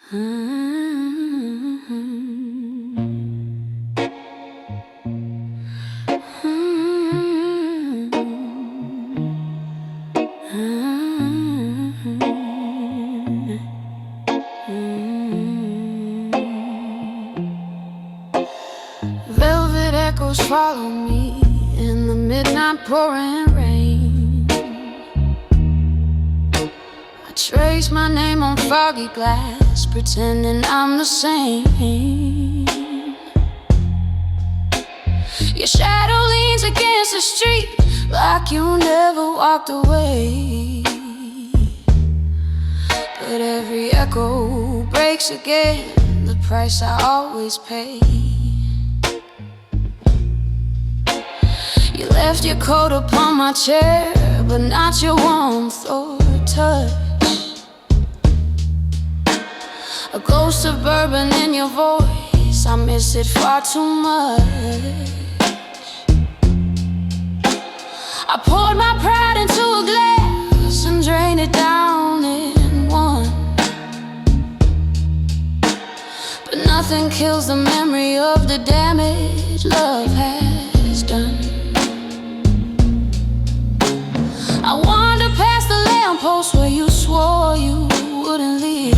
Velvet echoes follow me in the midnight pouring rain. I trace my name on foggy glass, pretending I'm the same. Your shadow leans against the street like you never walked away. But every echo breaks again, the price I always pay. You left your coat upon my chair, but not your warmth or touch. A ghost of bourbon in your voice, I miss it far too much. I poured my pride into a glass and drained it down in one. But nothing kills the memory of the damage love has done. I wander past the lamppost where you swore you wouldn't leave.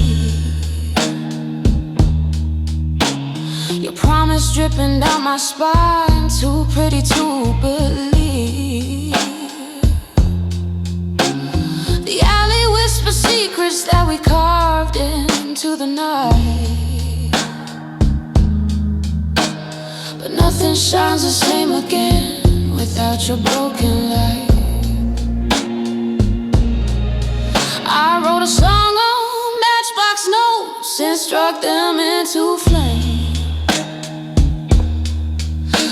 Your promise dripping down my spine, too pretty to believe. The alley whispers secrets that we carved into the night. But nothing shines the same again without your broken light. I wrote a song on matchbox notes and struck them into flame,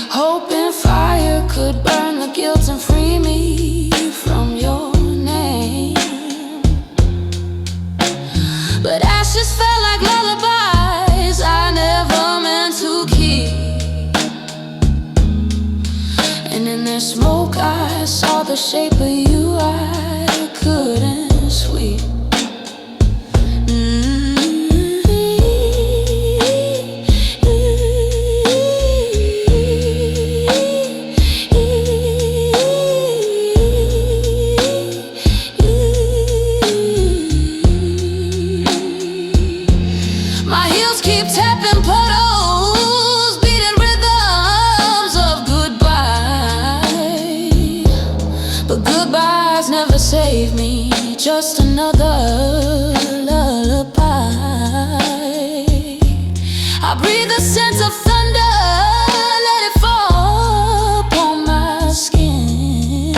hoping fire could burn the guilt and free me from your name. But ashes felt like lullabies I never meant to keep. And in their smoke I saw the shape of you I couldn't sweep. My heels keep tapping puddles, beating rhythms of goodbye. But goodbyes never save me, just another lullaby. I breathe the scent of thunder, let it fall upon my skin.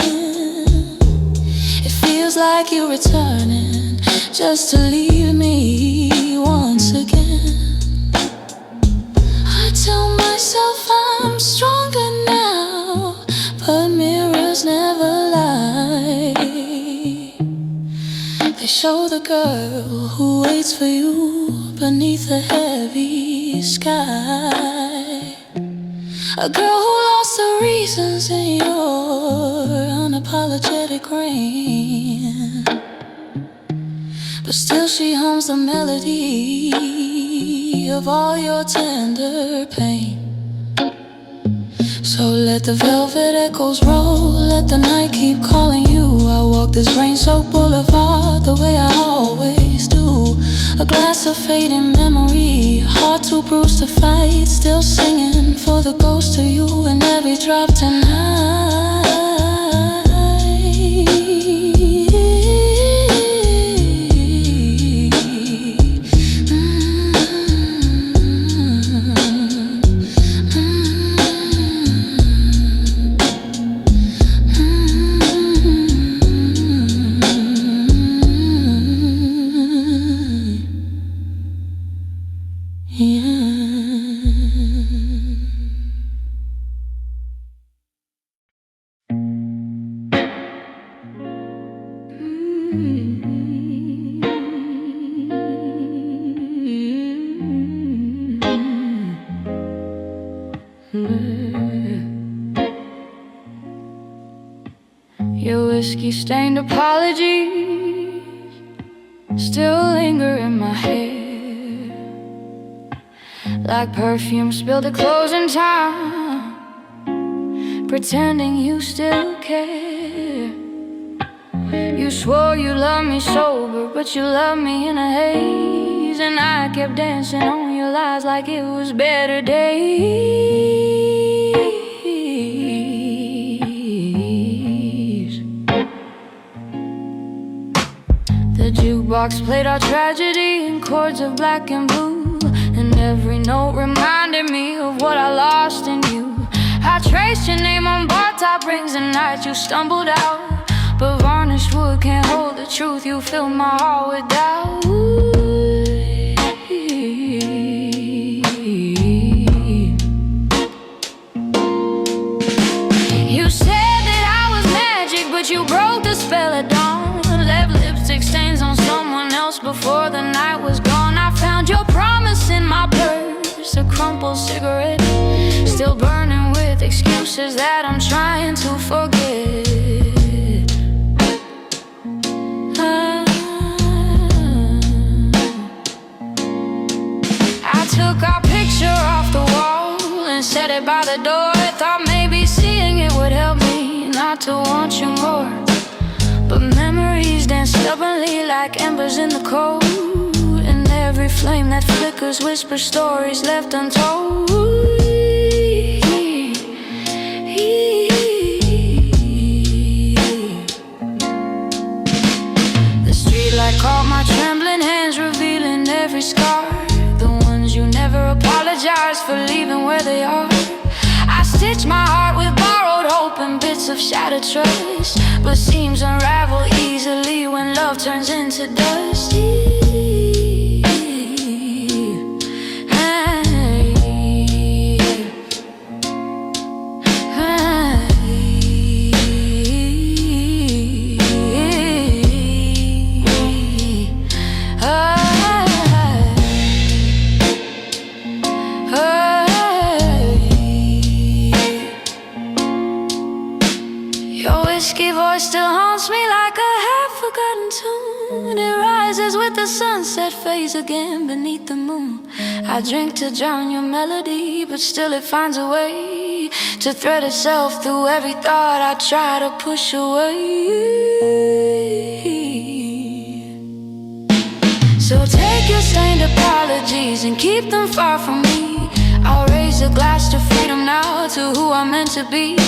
It feels like you're returning just to leave me once again. I tell myself I'm stronger now, but mirrors never lie. They show the girl who waits for you beneath a heavy sky. A girl who lost her reasons in your unapologetic rain. But still she hums the melody of all your tender pain. So let the velvet echoes roll, let the night keep calling you. I walk this rain-soaked boulevard the way I always do. A glass of fading memory, heart too bruised to fight, still singing for the ghost of you in every drop tonight. Your whiskey-stained apologies still linger in my head. like perfume spilled at closing time, pretending you still care. You swore you loved me sober, but you loved me in a haze, and I kept dancing on your lies like it was better days. The jukebox played our tragedy in chords of black and blue, and every note reminded me of what I lost in you. I traced your name on bar top rings the night you stumbled out, but varnished wood can't hold the truth. You filled my heart with doubt. You said that I was magic, but you broke the spell at dawn. Left lipstick stains on someone else before the night was gone. I found your promise in my purse, a crumpled cigarette, still burning with excuses that I'm trying to forget. I took our picture off the wall and set it by the door. I thought maybe seeing it would help me not to want you more, but memories dance stubbornly like embers in the cold, and every flame that flickers whispers stories left untold. The streetlight caught my trembling hands, revealing every scar, the ones you never apologized for leaving where they are. I stitched my heart with borrowed hope and bits of shattered trust, but seams unravel easily when love turns into dust. Still haunts me like a half-forgotten tune. It rises with the sunset, fades again beneath the moon. I drink to drown your melody, but still it finds a way to thread itself through every thought I try to push away. So take your stained apologies and keep them far from me. I'll raise a glass to freedom now, to who I'm meant to be.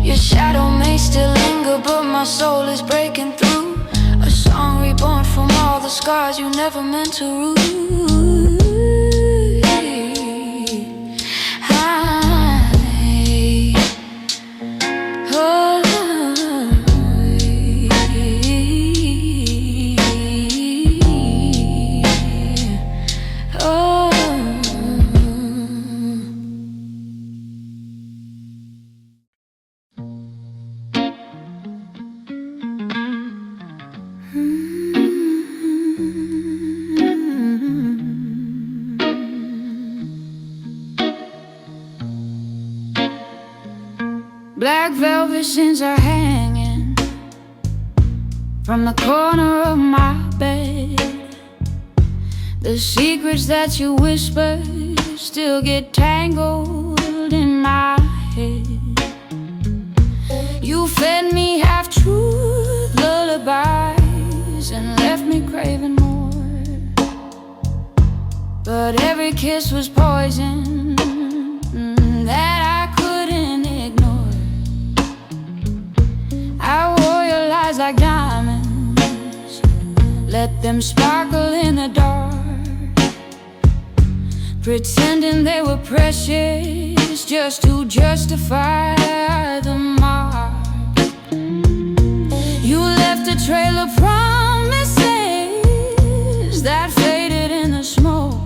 Your shadow may still linger, but my soul is breaking through. A song reborn from all the scars you never meant to rue. Black velvet sins are hanging from the corner of my bed. The secrets that you whisper still get tangled in my head. You fed me half-truth lullabies and left me craving more, but every kiss was poison that I couldn't ignore. I wore your lies like diamonds, let them sparkle in the dark, pretending they were precious just to justify the mark. You left a trail of promises that faded in the smoke,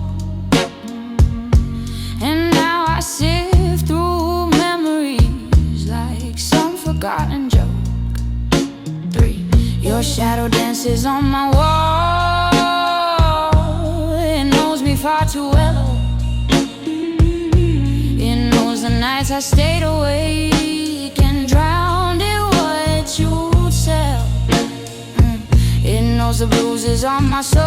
and now I sift through memories like some forgotten joke. 3. Your shadow dances on my wall. It knows me far too well. It knows the nights I stayed awake and drowned in what you'd sell. It knows the bruises on my soul,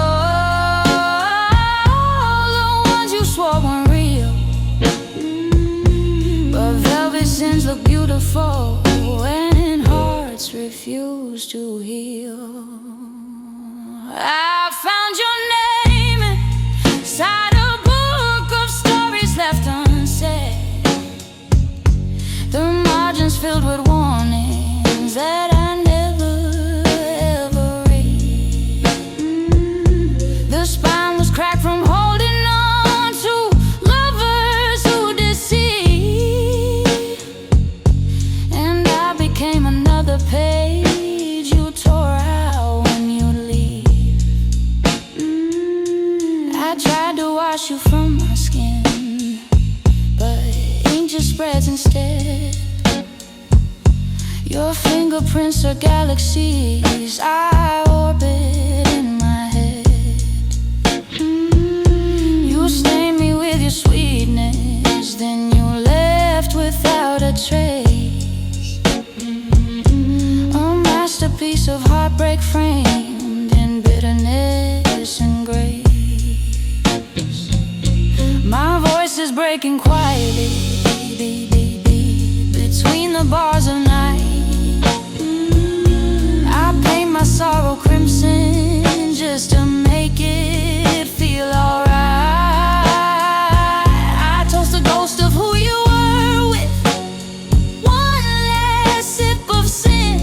the ones you swore weren't real. crack from holding on to lovers who deceive. And I became another page you tore out when you leave. I tried to wash you from my skin, but ink just spreads instead. Your fingerprints are galaxies I orbit in my head. You stained me with your sweetness, then you left without a trace. A masterpiece of heartbreak framed in bitterness and grace. My voice is breaking quietly between the bars of night. My sorrow crimson just to make it feel alright. I toast the ghost of who you were with one last sip of sin.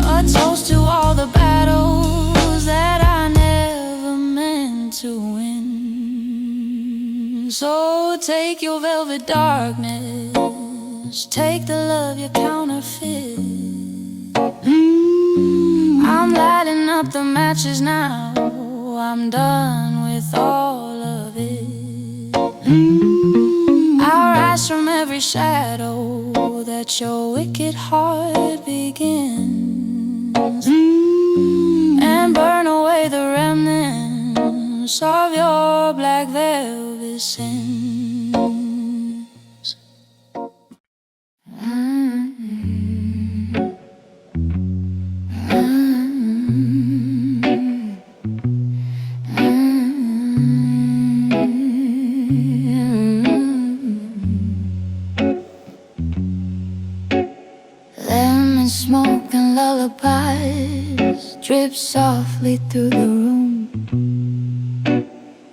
A toast to all the battles that I never meant to win. So take your velvet darkness, take the love you counterfeit. I'm lighting up the matches now, I'm done with all of it. I'll rise from every shadow that your wicked heart begins, and burn away the remnants of your black velvet sins. Smoke and lullabies drip softly through the room.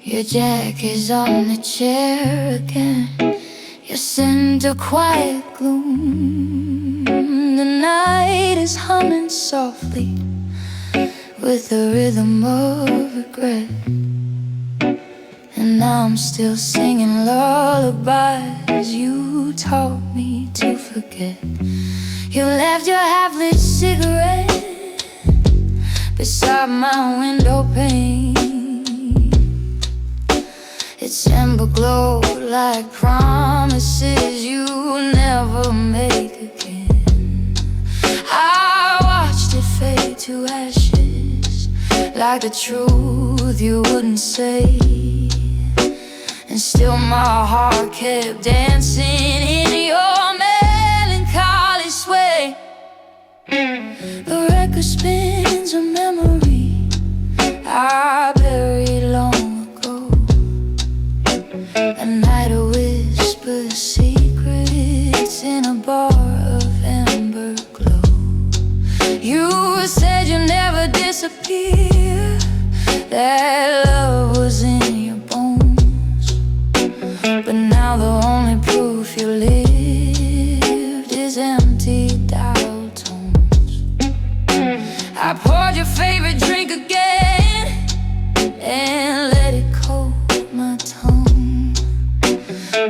Your jack is on the chair again, you send a quiet gloom. The night is humming softly with the rhythm of regret, and I'm still singing lullabies you taught me to forget. You left your half-lit cigarette beside my window pane. Its ember glowed like promises you never make again. I watched it fade to ashes like the truth you wouldn't say, and still my heart kept dancing in your melancholy sway. The record spins a memory I buried long ago. A night of whispered secrets in a bar of amber glow. You said you'd never disappear, that love was in your bones. But now the only proof you lived is empty dial tones. I poured your favorite drink again and let it coat my tongue,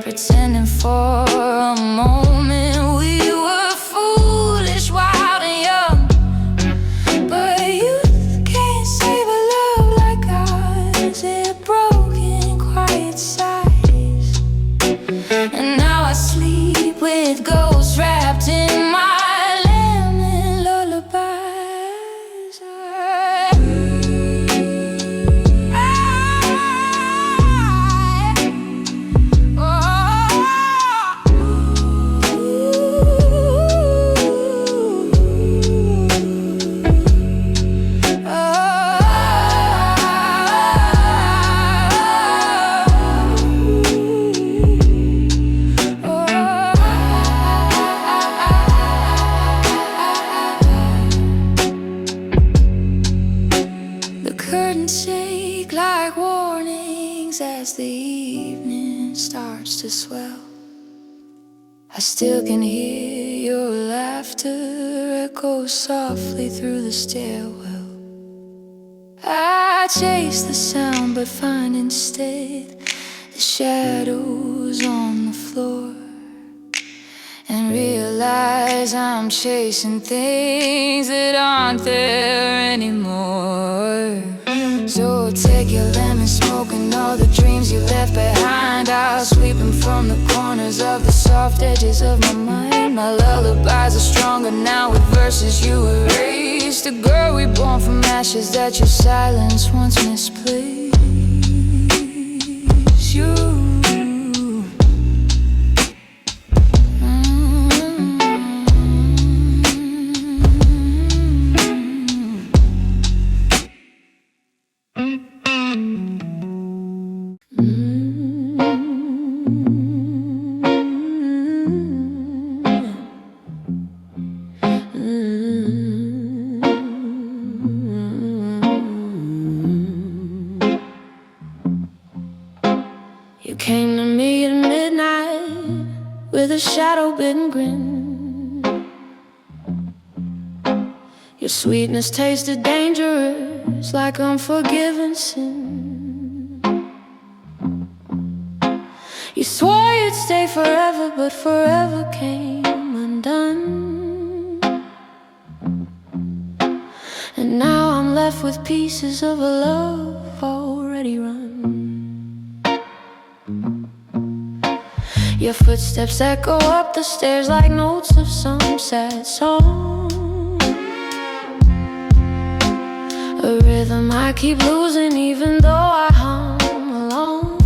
pretending for a moment we were foolish, wild and young. But youth can't save a love like ours, it broke in quiet sighs. And now I sleep with ghosts wrapped in my lemon lullabies. As the evening starts to swell, I still can hear your laughter echo softly through the stairwell. I chase the sound but find instead the shadows on the floor, and realize I'm chasing things that aren't there anymore. So take your lemon smoke and all the dreams you left behind. I'll sweep them from the corners of the soft edges of my mind. My lullabies are stronger now with verses you erased. A girl reborn from ashes that your silence once misplaced. You You came to me at midnight with a shadow-bitten grin. Your sweetness tasted dangerous, like unforgiven sin. You swore you'd stay forever, but forever came undone. And now I'm left with pieces of a love already run. Your footsteps echo up the stairs like notes of some sad song, a rhythm I keep losing even though I hum along.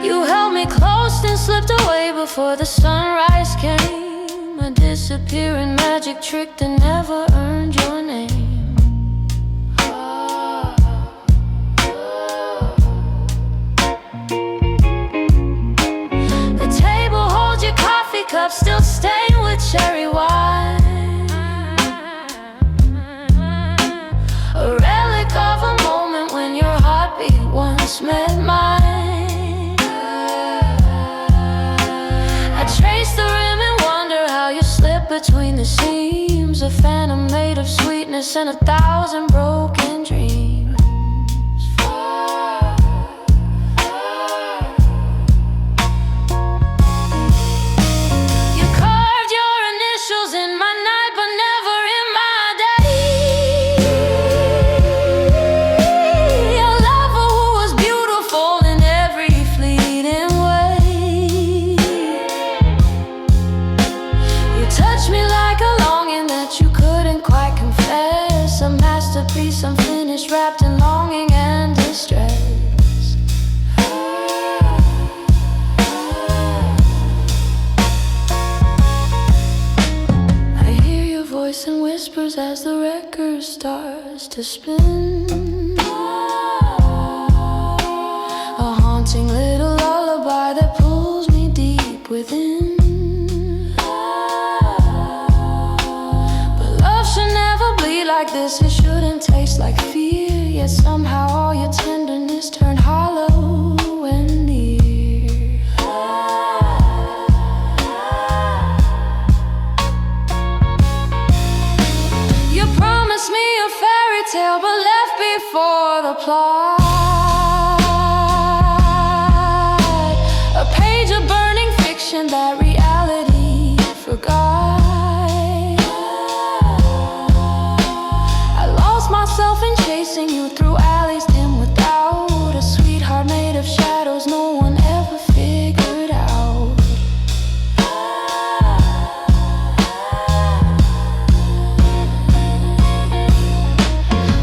You held me close and slipped away before the sunrise came, a disappearing magic trick that never earned your name. Cup still stained with cherry wine, a relic of a moment when your heartbeat once met mine. I trace the rim and wonder how you slip between the seams, a phantom made of sweetness and 1,000 broken dreams. Unfinished, wrapped in longing and distress. I hear your voice in whispers as the record starts to spin, a haunting little lullaby that pulls me deep within. But love should never bleed like this, it shouldn't taste like fear, yet somehow all your tenderness turned hollow and near. You promised me a fairy tale, but left before the plot, a page of burning fiction that reality forgot. Chasing you through alleys dim without a sweetheart made of shadows no one ever figured out.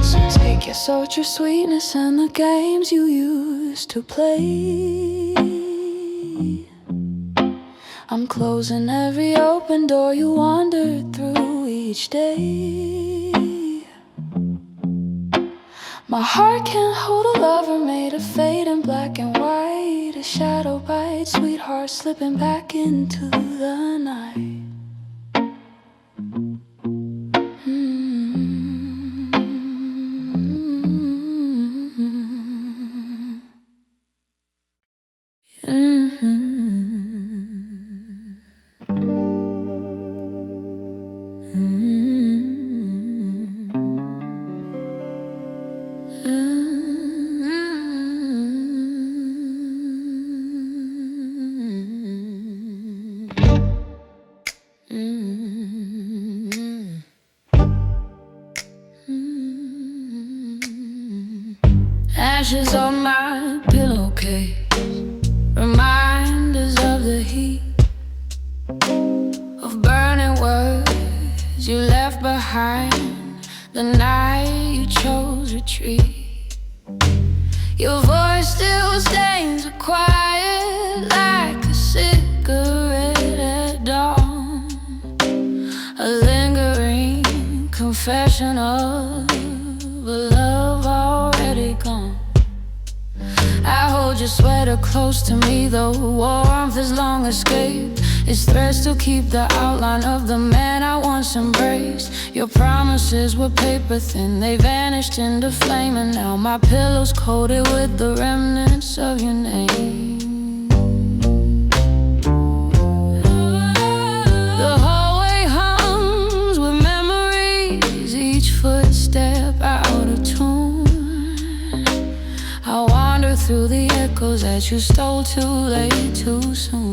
So take your salt, your sweetness, and the games you used to play. I'm closing every open door you wandered through each day. My heart can't hold a lover made of fate and black and white, a shadow bite, sweetheart slipping back into the night. Ashes on my pillowcase, reminders of the heat, of burning words you left behind the night you chose retreat. Your voice still stains the quiet like a cigarette at dawn, a lingering confession of a love already gone. I hold your sweater close to me, though warmth is long escaped. Its threads still keep the outline of the man I once embraced. Your promises were paper thin, they vanished into flame, and now my pillow's coated with the remnants of your name. The hallway hums with memories, each footstep out of tune. I wander through the echoes that you stole too late, too soon.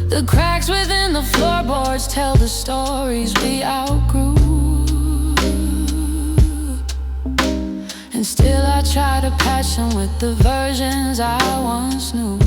The cracks within the floorboards tell the stories we outgrew, and still I try to patch them with the versions I once knew.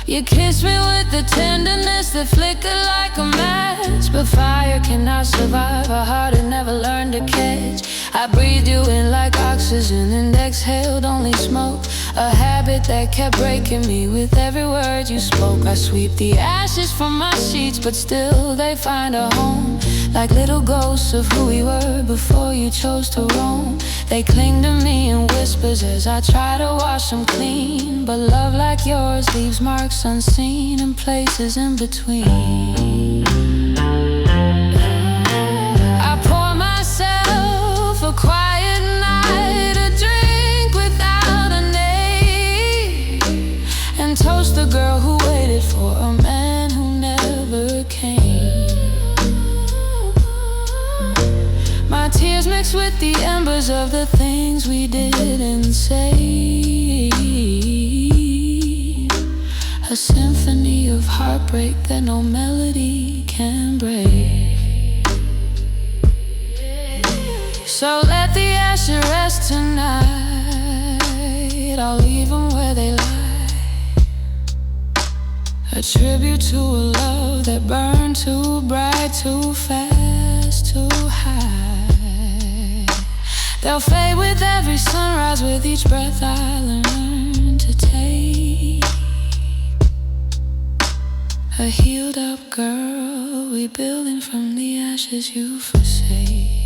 You kissed me with the tenderness that flickered like a match, but fire cannot survive a heart that never learned to catch. I breathed you in like oxygen and exhaled only smoke, a habit that kept breaking me with every word you spoke. I sweep the ashes from my sheets, but still they find a home, like little ghosts of who we were before you chose to roam. They cling to me in whispers as I try to wash them clean, but love like yours leaves marks unseen in places in between. I pour myself a quiet night, a drink without a name, and toast the girl who waited for a man who never came. My tears mix with the embers of the things we didn't say, a symphony of heartbreak that no melody can break. So let the ashes rest tonight, I'll leave them where they lie, a tribute to a love that burned too bright, too fast, too high. They'll fade with every sunrise, with each breath I learn to take. A healed up girl, rebuilding from the ashes you forsake.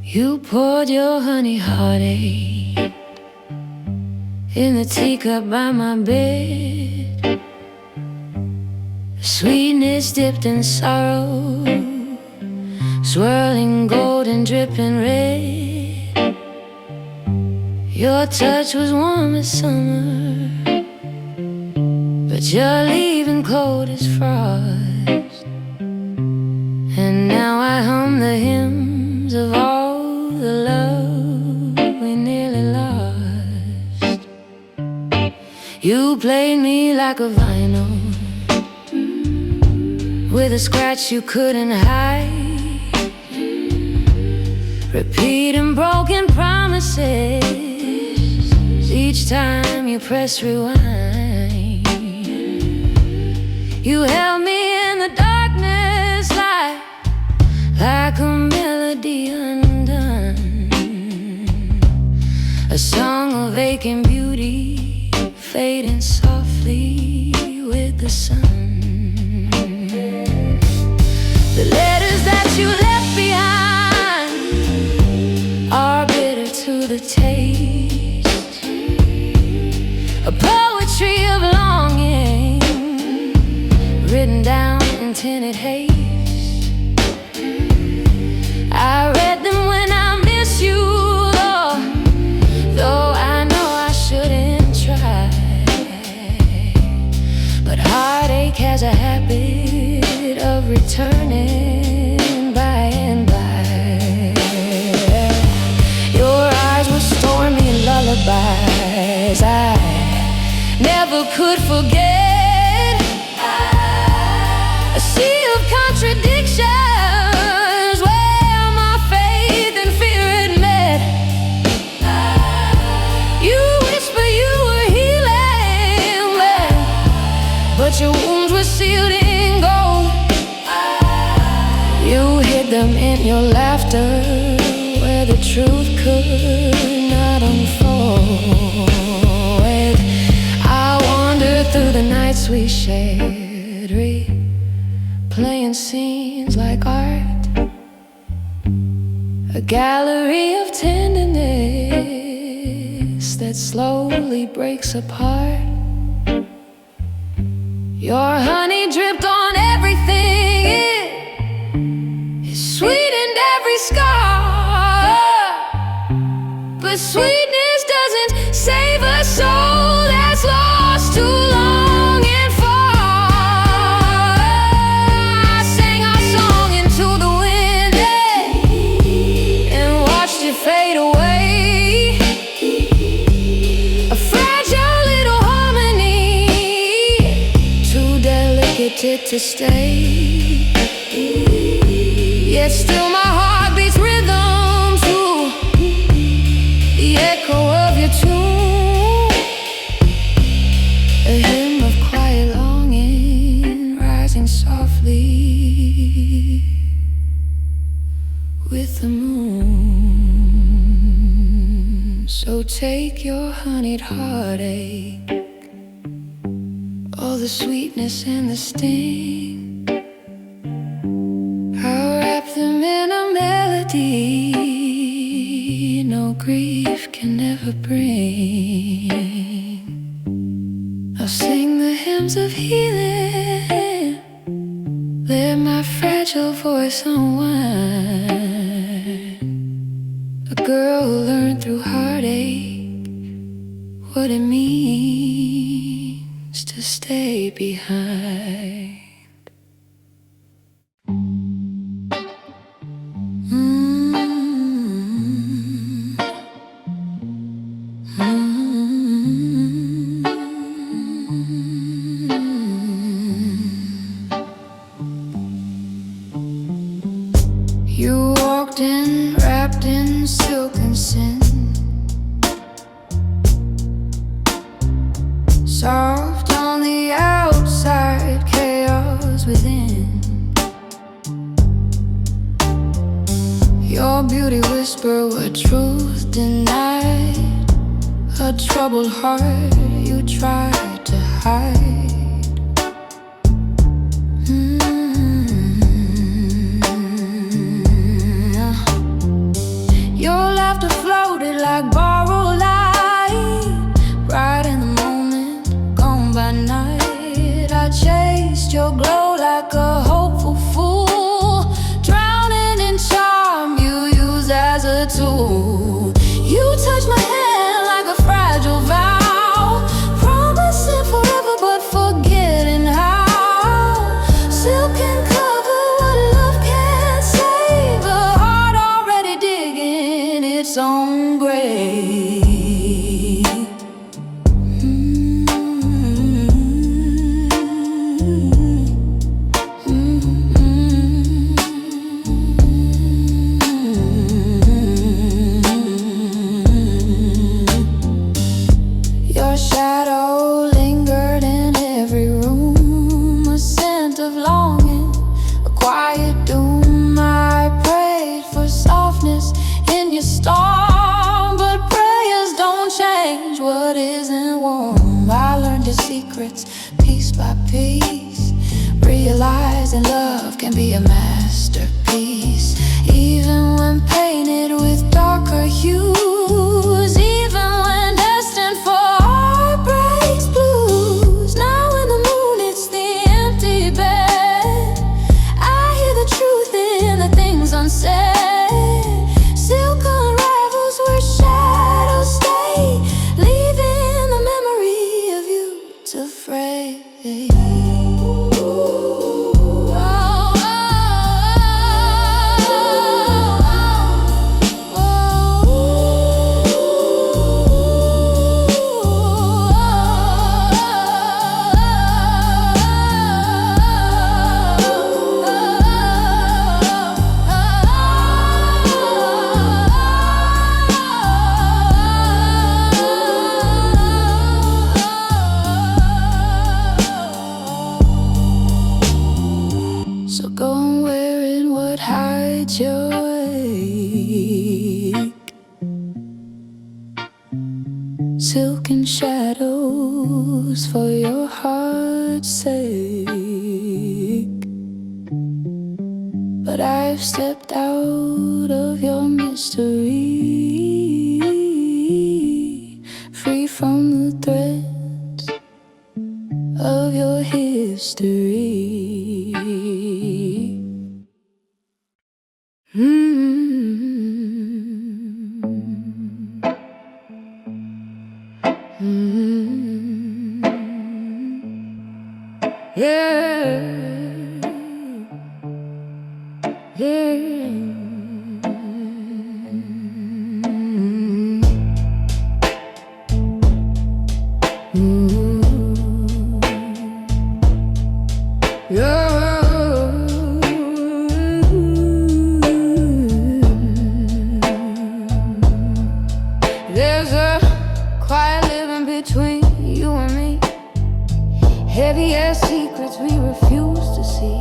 You poured your honey heartache in the teacup by my bed, sweetness dipped in sorrow, swirling gold and dripping red. Your touch was warm as summer, but you're leaving cold as frost. And now I hum the hymns of all the love we nearly lost. You played me like a vinyl with a scratch you couldn't hide, repeating broken promises each time you press rewind. You held me in the darkness like a melody undone, a song of aching beauty fading softly with the sun. The letters that you left behind are bitter to the taste, a poetry of longing written down in tinted haze. I read them when I miss you, Lord, though I know I shouldn't try. But heartache has a habit of returning by and by. Your eyes were stormy lullabies I never could forget. A sea of contradictions where my faith and fear had met. You whisper you were healing, but your wounds were sealed in gold. You hid them in your laughter where the truth could not unfold. I wandered through the nights we shared, replaying scenes like art, a gallery of tenderness that slowly breaks apart. Your honey dripped on everything, it sweetened every scar. But sweetness doesn't save a soul that's lost too long and far. I sang our song into the wind and watched it fade away. A fragile little harmony, too delicate to stay. Yet still my heart beats rhythm to the echo of your tune. A hymn of quiet longing rising softly with the moon. So take your honeyed heartache, all the sweetness and the sting, I'll wrap them in a melody no grief can ever bring. I'll sing the hymns of healing, let my fragile voice unwind. A girl who learned through heartache what it means to stay behind. You walked in, wrapped in silk and sin, soft on the outside, chaos within. Your beauty whisper what truth denied, a troubled heart you tried to hide. Your laughter floated like borrowed light, bright in the moment, gone by night. I chased your glow like a hopeful fool, drowning in charm you used as a tool. You touched my hand like a fragile vow, promising forever but forgetting how. Silk can cover what love can't save, a heart already digging its own grave. Your shadow lingered in every room, a scent of longing, a quiet doom. I prayed for softness in your storm, but prayers don't change what isn't warm. I learned your secrets piece by piece, realizing love can be a masterpiece, even when painted with darker hues, even when destined for heartbreak's blues. Now in the moon it's the empty bed, I hear the truth in the things unsaid. So go on wearing what hides your ache. Silken shadows for your heart's sake. But I've stepped out of your mystery, free from the threads of your history. Yeah. There's a quiet living between you and me, heavy as secrets we refuse to see.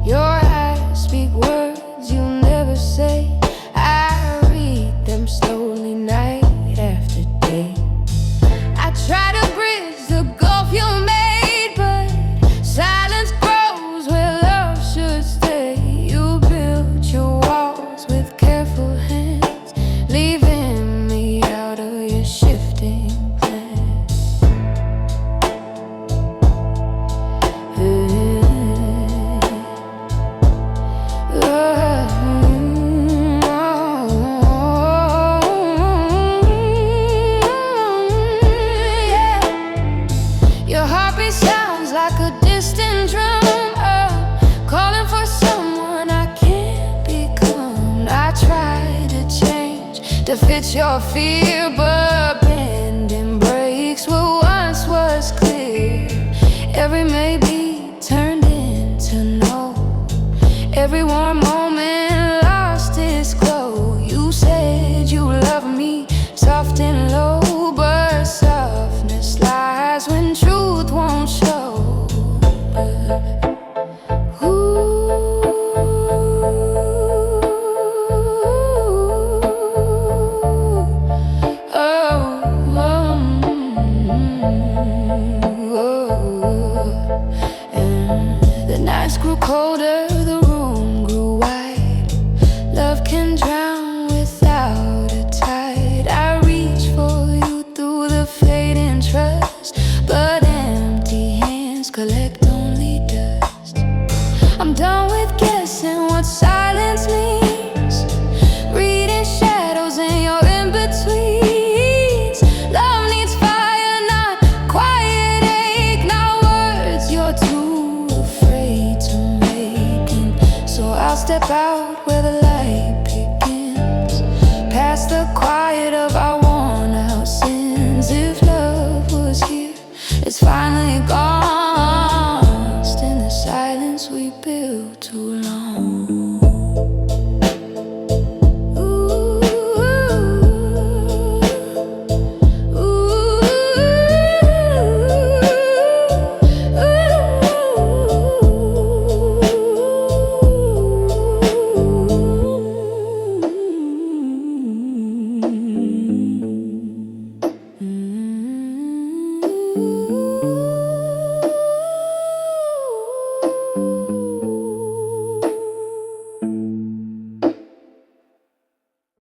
Your eyes speak words you never say. I read them slowly night after day. I try to bridge the gulf you made, but silence grows where love should stay. You built your walls with careful hands, leaving me out of your shifting plans. Your heartbeat sounds like a distant drum, calling for someone I can't become. I try to change to fit your fear, but bending breaks what once was clear. Every maybe turned into no. Every warm moment lost its glow. You said you love me, soft and low, but softness lies when truth won't show. And the nights grew colder, the room grew wide. Love can drown without a tide. I reach for you through the fading trust, but empty hands collect only dust. I'm done with guessing what silence means, reading shadows in your in-betweens. Love needs fire, not quiet ache, not words you're too afraid to make. And so I'll step out where the light begins, past the quiet of our worn out sins. If love was here, it's finally gone, lost in the silence we built too long.